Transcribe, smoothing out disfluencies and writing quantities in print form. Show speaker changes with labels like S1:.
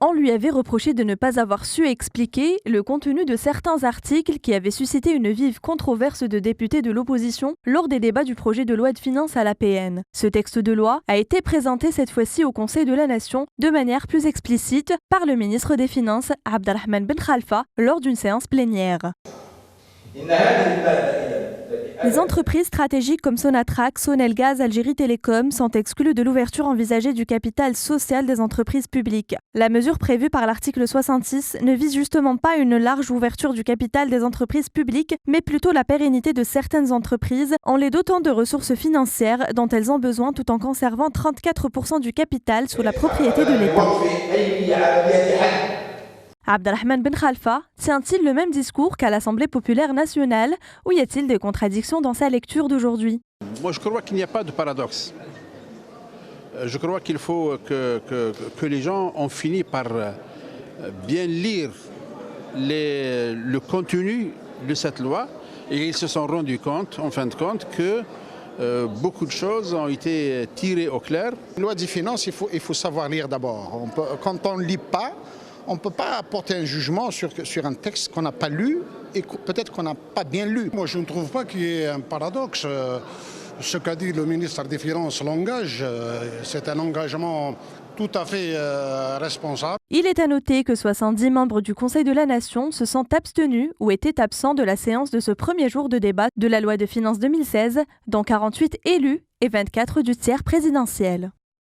S1: On lui avait reproché de ne pas avoir su expliquer le contenu de certains articles qui avaient suscité une vive controverse de députés de l'opposition lors des débats du projet de loi de finances à l'APN. Ce texte de loi a été présenté cette fois-ci au Conseil de la Nation de manière plus explicite par le ministre des Finances, Abdelrahman Ben Khalfa, lors d'une séance plénière. Les entreprises stratégiques comme Sonatrach, Sonelgaz, Algérie Télécom sont exclues de l'ouverture envisagée du capital social des entreprises publiques. La mesure prévue par l'article 66 ne vise justement pas une large ouverture du capital des entreprises publiques, mais plutôt la pérennité de certaines entreprises en les dotant de ressources financières dont elles ont besoin tout en conservant 34% du capital sous la propriété de l'État. Abdelrahman Ben Khalfa tient-il le même discours qu'à l'Assemblée populaire nationale ou y a-t-il des contradictions dans sa lecture d'aujourd'hui?
S2: Moi, je crois qu'il n'y a pas de paradoxe. Je crois qu'il faut que les gens ont fini par bien lire le contenu de cette loi et ils se sont rendus compte, en fin de compte, que beaucoup de choses ont été tirées au clair.
S3: La loi des finances, il faut savoir lire d'abord. Quand on ne lit pas, on ne peut pas apporter un jugement sur un texte qu'on n'a pas lu et peut-être qu'on n'a pas bien lu.
S4: Moi, je ne trouve pas qu'il y ait un paradoxe. Ce qu'a dit le ministre des Finances l'engage. C'est un engagement tout à fait responsable.
S1: Il est à noter que 70 membres du Conseil de la Nation se sont abstenus ou étaient absents de la séance de ce premier jour de débat de la loi de finances 2016, dont 48 élus et 24 du tiers présidentiel.